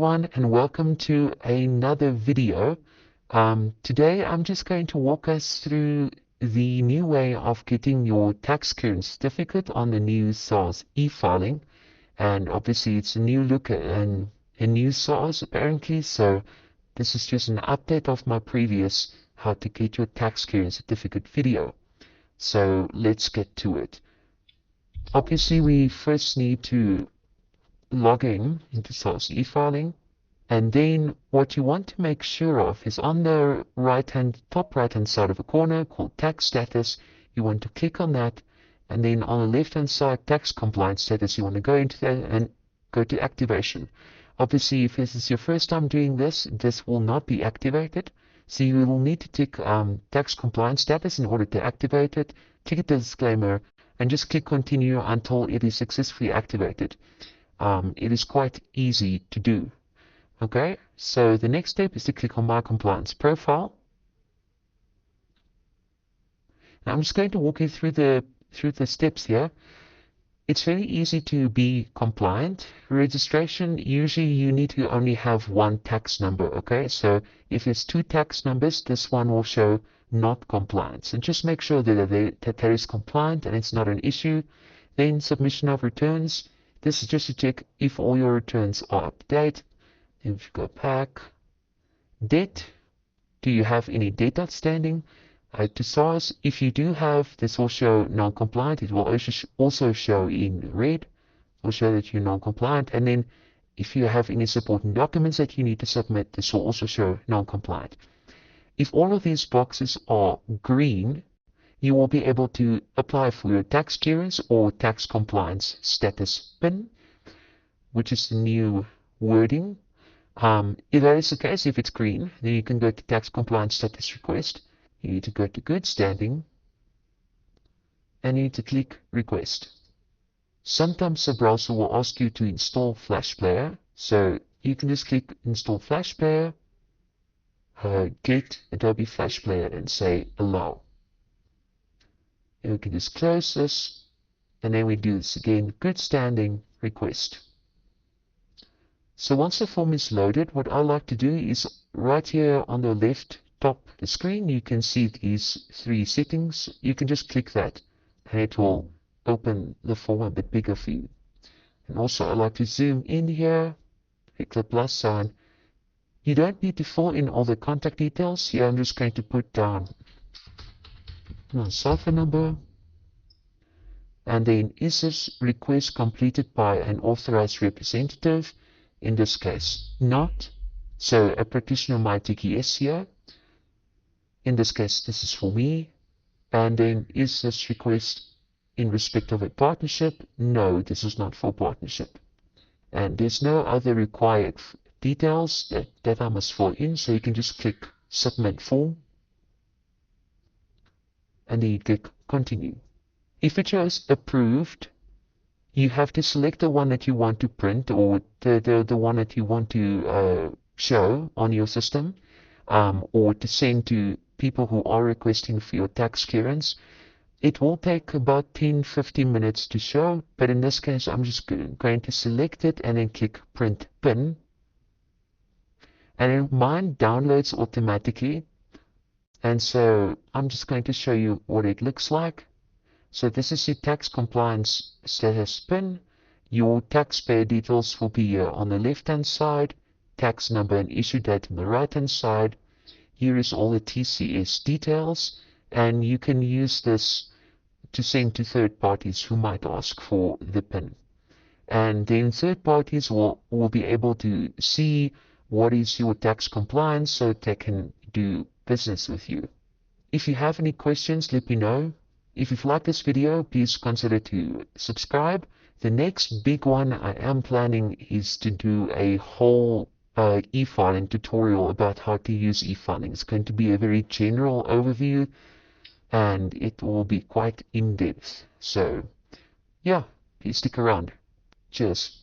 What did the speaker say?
Everyone, and welcome to another video. Today I'm just going to walk us through the new way of getting your tax clearance certificate on the new SARS e-filing. And obviously it's a new look and a new SARS apparently, so this is just an update of my previous how to get your tax clearance certificate video. So let's get to it. Obviously we first need to log in into SARS e-filing. And then what you want to make sure of is on the top right hand side of a corner called tax status. You want to click on that, and then on the left hand side tax compliance status, you want to go into that and go to activation. Obviously, if this is your first time doing this, this will not be activated. So you will need to tick tax compliance status in order to activate it. Click the disclaimer and just click continue until it is successfully activated. It is quite easy to do. Okay, so the next step is to click on My Compliance Profile. Now I'm just going to walk you through the steps here. It's very easy to be compliant. Registration, usually you need to only have one tax number, okay? So if there's two tax numbers, this one will show not compliant. So just make sure that is compliant and it's not an issue. Then submission of returns. This is just to check if all your returns are up to date. If you go back, debt, do you have any debt outstanding? To SARS, if you do have, this will show non-compliant. It will also show in red. It will show that you're non-compliant. And then if you have any supporting documents that you need to submit, this will also show non-compliant. If all of these boxes are green, you will be able to apply for your tax clearance or tax compliance status PIN, which is the new wording. If that is the case, if it's green, then you can go to tax compliance status request. You need to go to good standing and you need to click request. Sometimes the browser will ask you to install Flash Player, so you can just click install Flash Player, get Adobe Flash Player and say allow. And we can just close this and then we do this again, good standing request. So once the form is loaded, what I like to do is right here on the left top of the screen, you can see these three settings. You can just click that and it will open the form a bit bigger for you. And also I like to zoom in here, click the plus sign. You don't need to fill in all the contact details. Here I'm just going to put down my cell phone number. And then is this request completed by an authorized representative? In this case, not. So a practitioner might tick yes here. In this case, this is for me. And then is this request in respect of a partnership? No, this is not for partnership. And there's no other required details that I must fill in. So you can just click submit form. And then you click continue. If it shows approved, you have to select the one that you want to print or the one that you want to show on your system or to send to people who are requesting for your tax clearance. It will take about 10-15 minutes to show, but in this case I'm just going to select it and then click print pin. And then mine downloads automatically, and so I'm just going to show you what it looks like. So this is your tax compliance status PIN. Your taxpayer details will be here on the left hand side, tax number and issue date on the right hand side. Here is all the TCS details, and you can use this to send to third parties who might ask for the PIN. And then third parties will be able to see what is your tax compliance so they can do business with you. If you have any questions, let me know. If you've liked this video, please consider to subscribe. The next big one I am planning is to do a whole e-filing tutorial about how to use e-filing. It's going to be a very general overview and it will be quite in-depth. So yeah, please stick around. Cheers.